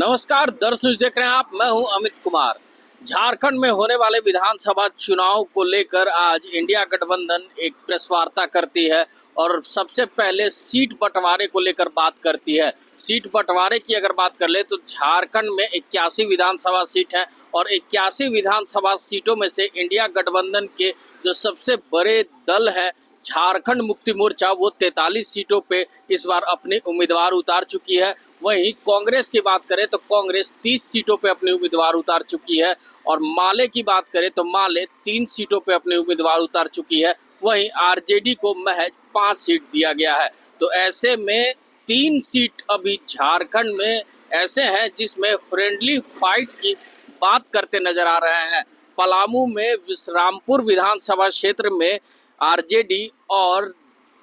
नमस्कार दर्शक, देख रहे हैं आप, मैं हूं अमित कुमार। झारखंड में होने वाले विधानसभा चुनाव को लेकर आज इंडिया गठबंधन एक प्रेस वार्ता करती है और सबसे पहले सीट बंटवारे को लेकर बात करती है। सीट बंटवारे की अगर बात कर ले तो झारखंड में 81 विधानसभा सीट है और 81 विधानसभा सीटों में से इंडिया गठबंधन के जो सबसे बड़े दल है झारखंड मुक्ति मोर्चा, वो 43 सीटों पे इस बार अपने उम्मीदवार उतार चुकी है। वहीं कांग्रेस की बात करें तो कांग्रेस 30 सीटों पे अपने उम्मीदवार उतार चुकी है और माले की बात करें तो माले 3 सीटों पे अपने उम्मीदवार उतार चुकी है। वहीं आरजेडी को महज 5 सीट दिया गया है। तो ऐसे में 3 सीट अभी झारखंड में ऐसे हैं जिसमें फ्रेंडली फाइट की बात करते नजर आ रहे हैं। पलामू में विश्रामपुर विधानसभा क्षेत्र में आरजेडी और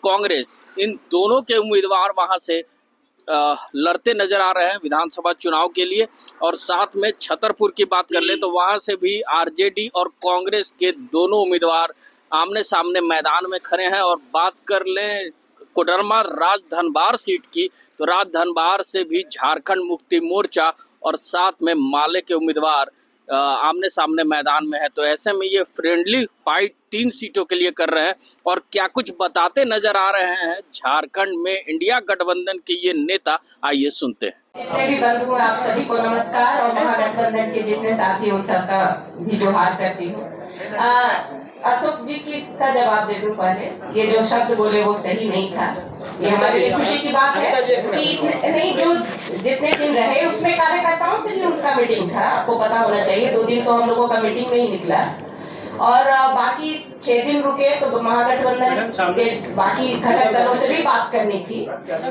कांग्रेस, इन दोनों के उम्मीदवार वहां से लड़ते नजर आ रहे हैं विधानसभा चुनाव के लिए। और साथ में छतरपुर की बात कर ले तो वहां से भी आरजेडी और कांग्रेस के दोनों उम्मीदवार आमने सामने मैदान में खड़े हैं। और बात कर लें कोडरमा राजधनबार सीट की तो राजधनबार से भी झारखंड मुक्ति मोर्चा और साथ में माले के उम्मीदवार आमने सामने मैदान में है। तो ऐसे में ये फ्रेंडली फाइट 3 सीटों के लिए कर रहे हैं और क्या कुछ बताते नजर आ रहे हैं झारखंड में इंडिया गठबंधन के ये नेता, आइए सुनते हैं। जितने भी बंधु आप सभी को नमस्कार और महागठबंधन के जितने साथी उन सबका भी जोहार करती हूँ। अशोक जी का जवाब दे दूं पहले, ये जो शब्द बोले वो सही नहीं था। ये हमारे लिए खुशी की बात है कि नहीं, जो जितने दिन रहे उसमें कार्यकर्ताओं से भी उनका मीटिंग था, आपको पता होना चाहिए। 2 दिन तो हम लोगों का मीटिंग में ही निकला और बाकी 6 दिन रुके तो महागठबंधन के बाकी घटक दलों से भी बात करनी थी।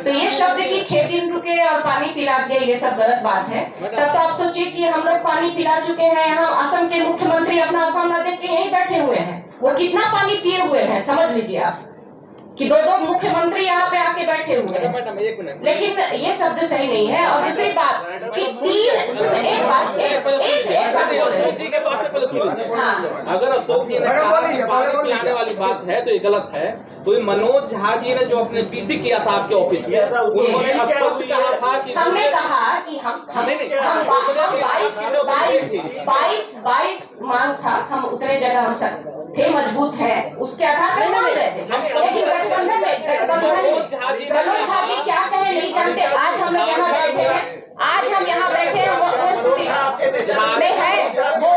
तो ये शब्द कि 6 दिन रुके और पानी पिला दिया, ये सब गलत बात है। तब तो आप सोचिए कि हम लोग पानी पिला चुके हैं। यहाँ असम के मुख्यमंत्री अपना असम न देख के यहीं बैठे हुए हैं, वो कितना पानी पिए हुए हैं समझ लीजिए आप कि 2 मुख्यमंत्री यहाँ पे आके बैठे हुए हैं। लेकिन ये शब्द सही नहीं है। और दूसरी बात कि अगर अशोक जी ने कहा कि पानी पिलाने वाली बात है तो ये गलत है। तो मनोज झा जी ने जो अपने पीसी किया था आपके ऑफिस में, उन्होंने स्पष्ट कहा था कि हमने कहा कि हम 22 मांग था, हम उतने जगह हम सब थे, मजबूत है, उसके आधार पर मांग रहे थे। लेकिन गठबंधन मनोज झा जी क्या कहे नहीं जानते। आज हम लोग यहाँ बैठे हैं, आज हम यहाँ बैठे हैं, वो नहीं है, वो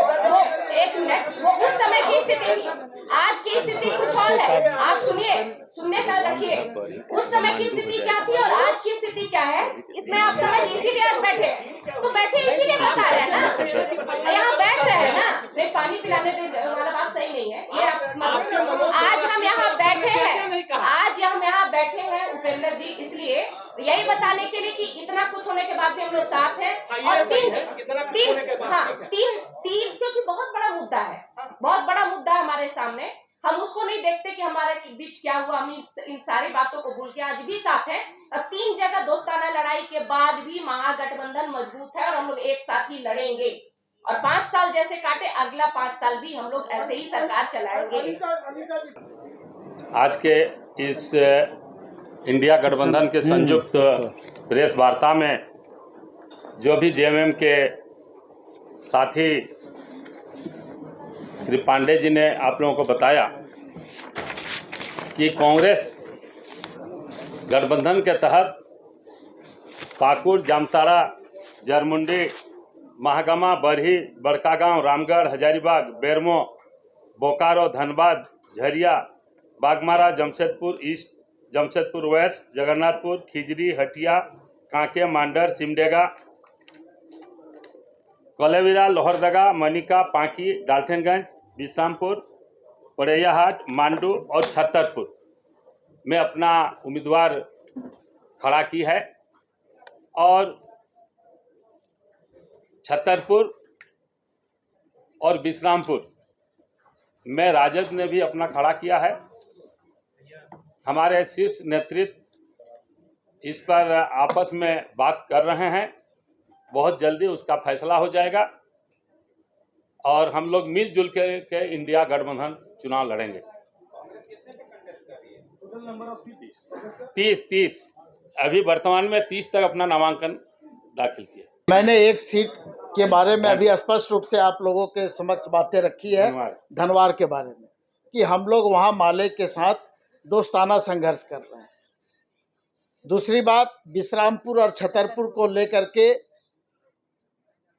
एक मिनट, वो उस समय की स्थिति थी, आज की स्थिति कुछ और है। आप सुनिए, सुनने का रखिए, उस समय की स्थिति क्या थी और आज की स्थिति क्या है, इसमें आप समझ, इसीलिए आज बैठे तो बैठे इसीलिए बता रहे हैं ना, यहाँ बैठ रहे हैं ना। नहीं, पानी पिलाने वाला बात सही नहीं है ये। आज हम यहाँ बैठे हैं, आज हम यहाँ बैठे हैं उपेंद्र जी, इसलिए यही बताने के लिए कि इतना कुछ होने के बाद भी हम लोग साथ हैं। और तीन क्योंकि बहुत बड़ा मुद्दा है, बहुत बड़ा मुद्दा है हमारे सामने। हम उसको नहीं देखते कि हमारे बीच क्या हुआ, हम इन सारी बातों को भूल के आज भी साथ हैं। और 3 जगह दोस्ताना लड़ाई के बाद भी महागठबंधन मजबूत है और हम लोग एक साथ ही लड़ेंगे। और 5 साल जैसे काटे, अगला 5 साल भी हम लोग ऐसे ही सरकार चलाएंगे। आज के इस इंडिया गठबंधन के संयुक्त प्रेस वार्ता में जो भी जेएमएम के साथी श्री पांडे जी ने आप लोगों को बताया कि कांग्रेस गठबंधन के तहत पाकुड़, जामताड़ा, जरमुंडी, महागामा, बरही, बड़कागांव, रामगढ़, हजारीबाग, बेरमो, बोकारो, धनबाद, झरिया, बागमारा, जमशेदपुर ईस्ट, जमशेदपुर वेस्ट, जगन्नाथपुर, खिजरी, हटिया, कांके, मांडर, सिमडेगा, कलेविरा, लोहरदगा, मनिका, पांकी, डाल्टनगंज, विश्रामपुर, पड़ैयाहाट, मांडू और छतरपुर में अपना उम्मीदवार खड़ा की है। और छतरपुर और विश्रामपुर में राजद ने भी अपना खड़ा किया है। हमारे शीर्ष नेतृत्व इस पर आपस में बात कर रहे हैं, बहुत जल्दी उसका फैसला हो जाएगा और हम लोग मिलजुल के इंडिया गठबंधन चुनाव लड़ेंगे। 30 अभी वर्तमान में 30 तक अपना नामांकन दाखिल किया। मैंने एक सीट के बारे में अभी स्पष्ट रूप से आप लोगों के समक्ष बातें रखी है धनवार के बारे में कि हम लोग वहाँ माले के साथ दोस्ताना संघर्ष कर रहे हैं। दूसरी बात, विश्रामपुर और छतरपुर को लेकर के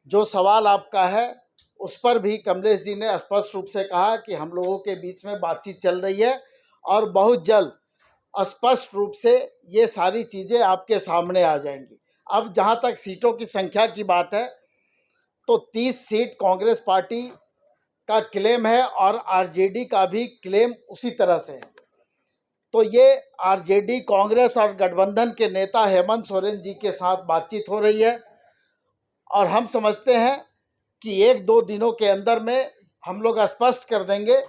जो सवाल आपका है उस पर भी कमलेश जी ने स्पष्ट रूप से कहा कि हम लोगों के बीच में बातचीत चल रही है और बहुत जल्द स्पष्ट रूप से ये सारी चीज़ें आपके सामने आ जाएंगी। अब जहाँ तक सीटों की संख्या की बात है तो 30 सीट कांग्रेस पार्टी का क्लेम है और आरजेडी का भी क्लेम उसी तरह से है। तो ये आरजेडी, कांग्रेस और गठबंधन के नेता हेमंत सोरेन जी के साथ बातचीत हो रही है और हम समझते हैं कि 1-2 दिनों के अंदर में हम लोग स्पष्ट कर देंगे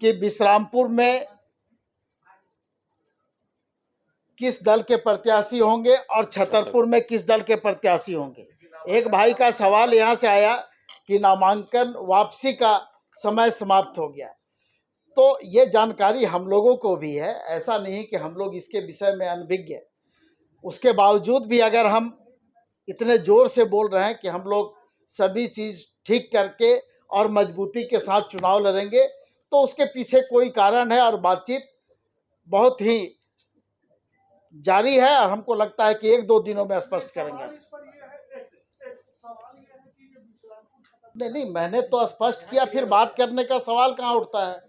कि विश्रामपुर में किस दल के प्रत्याशी होंगे और छतरपुर में किस दल के प्रत्याशी होंगे। एक भाई का सवाल यहाँ से आया कि नामांकन वापसी का समय समाप्त हो गया, तो ये जानकारी हम लोगों को भी है, ऐसा नहीं कि हम लोग इसके विषय में अनभिज्ञ। उसके बावजूद भी अगर हम इतने ज़ोर से बोल रहे हैं कि हम लोग सभी चीज़ ठीक करके और मजबूती के साथ चुनाव लड़ेंगे, तो उसके पीछे कोई कारण है और बातचीत बहुत ही जारी है और हमको लगता है कि 1-2 दिनों में स्पष्ट करेंगे। नहीं, मैंने तो स्पष्ट किया, फिर बात करने का सवाल कहाँ उठता है।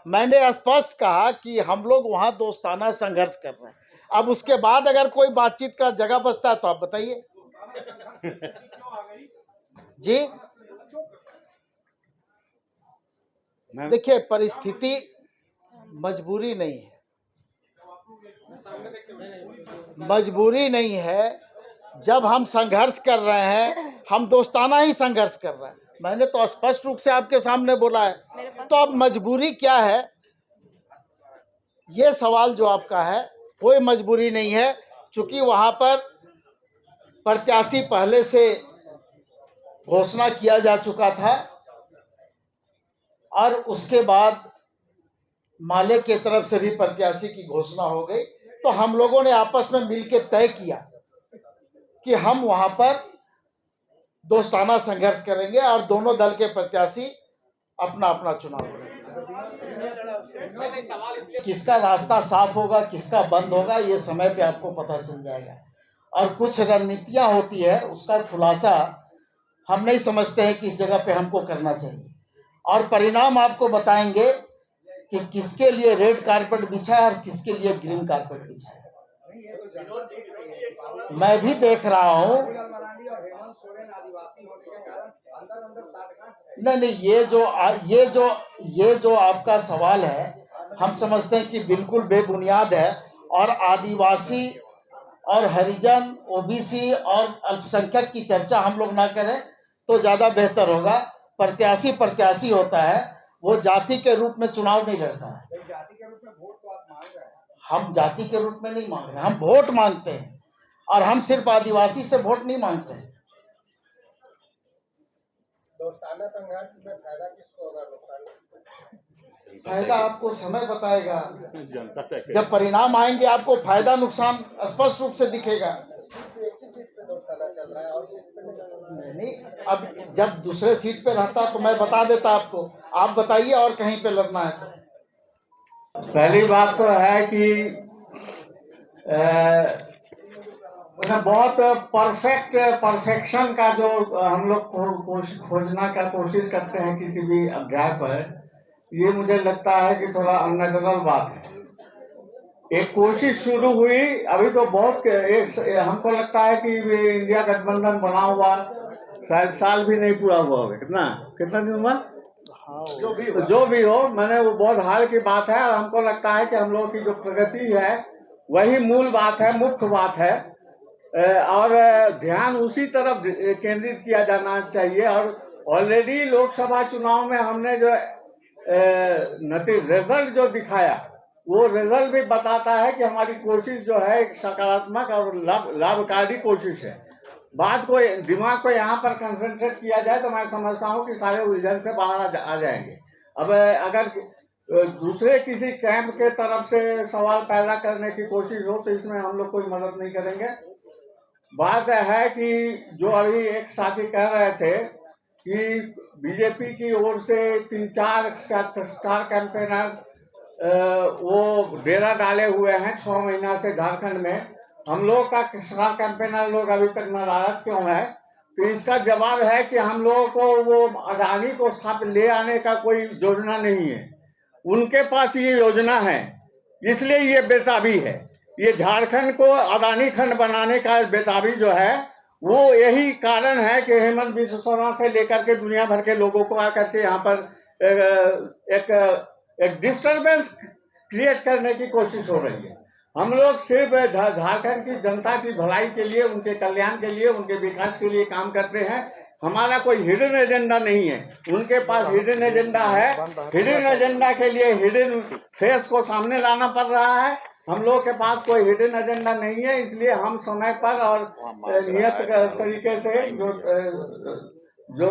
मैंने स्पष्ट कहा कि हम लोग वहाँ दोस्ताना संघर्ष कर रहे हैं। अब उसके बाद अगर कोई बातचीत का जगह बचता है तो आप बताइए जी। देखिए, परिस्थिति मजबूरी नहीं है, मजबूरी नहीं है। जब हम संघर्ष कर रहे हैं, हम दोस्ताना ही संघर्ष कर रहे हैं। मैंने तो स्पष्ट रूप से आपके सामने बोला है, तो अब मजबूरी क्या है, ये सवाल जो आपका है, कोई मजबूरी नहीं है। चूंकि वहाँ पर प्रत्याशी पहले से घोषणा किया जा चुका था और उसके बाद माले के तरफ से भी प्रत्याशी की घोषणा हो गई, तो हम लोगों ने आपस में मिलकर तय किया कि हम वहां पर दोस्ताना संघर्ष करेंगे और दोनों दल के प्रत्याशी अपना अपना चुनाव करेंगे। किसका रास्ता साफ होगा, किसका बंद होगा, ये समय पे आपको पता चल जाएगा। और कुछ रणनीतियां होती है, उसका खुलासा हम नहीं समझते हैं किस जगह पे हमको करना चाहिए, और परिणाम आपको बताएंगे कि किसके लिए रेड कारपेट बिछा है और किसके लिए ग्रीन कारपेट बिछा है। मैं भी देख रहा हूँ। नहीं, ये जो आपका सवाल है, हम समझते हैं कि बिल्कुल बेबुनियाद है और आदिवासी और हरिजन, ओबीसी और अल्पसंख्यक की चर्चा हम लोग ना करें तो ज़्यादा बेहतर होगा। प्रत्याशी होता है, वो जाति के रूप में चुनाव नहीं लड़ता है। जाति के रूप में वोट तो आप मांग रहे हैं। हम जाति के रूप में नहीं मांग रहे, हम वोट मांगते हैं, और हम सिर्फ आदिवासी से वोट नहीं मांगते हैं। दोस्ताना संघर्ष में फायदा किसको होगा, नुकसान? फायदा आपको समय बताएगा, जब परिणाम आएंगे आपको फायदा नुकसान स्पष्ट रूप से दिखेगा। नहीं, अब जब दूसरे सीट पे रहता तो मैं बता देता आपको। आप बताइए और कहीं पे लड़ना है तो। पहली बात तो है कि बहुत परफेक्शन का जो हम लोग खोजना का कोशिश करते हैं किसी भी अध्याय पर, ये मुझे लगता है कि थोड़ा अननेचुरल बात है। एक कोशिश शुरू हुई, अभी तो बहुत हमको लगता है कि इंडिया गठबंधन बना हुआ शायद साल भी नहीं पूरा हुआ होगा। कितना दिन हुआ? जो भी हो, मैंने वो बहुत हाल की बात है, और हमको लगता है कि हम लोगों की जो प्रगति है वही मूल बात है, मुख्य बात है, और ध्यान उसी तरफ केंद्रित किया जाना चाहिए। और ऑलरेडी लोकसभा चुनाव में हमने जो रिजल्ट जो दिखाया, वो रिजल्ट भी बताता है कि हमारी कोशिश जो है एक सकारात्मक और लाभकारी कोशिश है। बात को, दिमाग को यहाँ पर कंसंट्रेट किया जाए तो मैं समझता हूँ कि सारे उलझन से बाहर आ जाएंगे। अब अगर दूसरे किसी कैंप के तरफ से सवाल पैदा करने की कोशिश हो तो इसमें हम लोग कोई मदद नहीं करेंगे। बात है कि जो अभी एक साथी कह रहे थे कि बीजेपी की ओर से 3-4 स्टार कैंपेनर वो डेरा डाले हुए हैं 6 महीना से झारखंड में। हम लोग का स्टार कैंपेनर लोग अभी तक नाराज क्यों है? तो इसका जवाब है कि हम लोगों को वो अडानी को साथ ले आने का कोई योजना नहीं है। उनके पास ये योजना है, इसलिए ये बेताबी है। ये झारखंड को अडानी खंड बनाने का बेताबी जो है वो यही कारण है कि हेमंत बिस्व शर्मा से लेकर के दुनिया भर के लोगों को आकर के यहाँ पर एक डिस्टर्बेंस क्रिएट करने की कोशिश हो रही है। हम लोग सिर्फ झारखंड की जनता की भलाई के लिए, उनके कल्याण के लिए, उनके विकास के लिए काम करते हैं। हमारा कोई हिडन एजेंडा नहीं है। उनके पास हिडन एजेंडा है। हिडन एजेंडा के लिए हिडन फेस को सामने लाना पड़ रहा है। हम लोग के पास कोई हिडन एजेंडा नहीं है, इसलिए हम समय पर और नियत तरीके से जो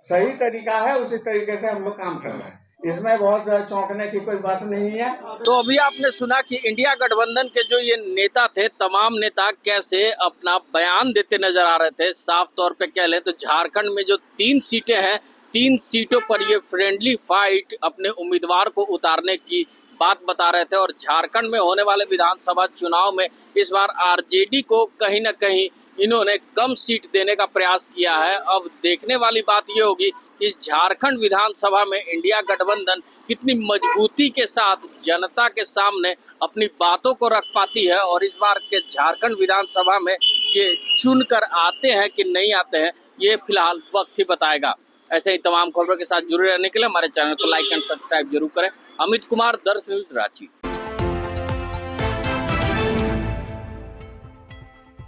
सही तरीका है उसी तरीके से हम लोग काम कर रहे हैं। इसमें बहुत चौंकने की कोई बात नहीं है। तो अभी आपने सुना कि इंडिया गठबंधन के जो ये नेता थे, तमाम नेता कैसे अपना बयान देते नजर आ रहे थे। साफ तौर पे कह लें तो झारखंड में जो 3 सीटें हैं, 3 सीटों पर ये फ्रेंडली फाइट अपने उम्मीदवार को उतारने की बात बता रहे थे। और झारखंड में होने वाले विधानसभा चुनाव में इस बार आरजेडी को कहीं ना कहीं इन्होंने कम सीट देने का प्रयास किया है। अब देखने वाली बात ये होगी कि झारखंड विधानसभा में इंडिया गठबंधन कितनी मजबूती के साथ जनता के सामने अपनी बातों को रख पाती है। और इस बार के झारखंड विधानसभा में ये चुनकर आते हैं कि नहीं आते हैं, ये फिलहाल वक्त ही बताएगा। ऐसे ही तमाम खबरों के साथ जुड़े रहने के लिए हमारे चैनल को लाइक एंड सब्सक्राइब जरूर करें। अमित कुमार, दर्श न्यूज, रांची।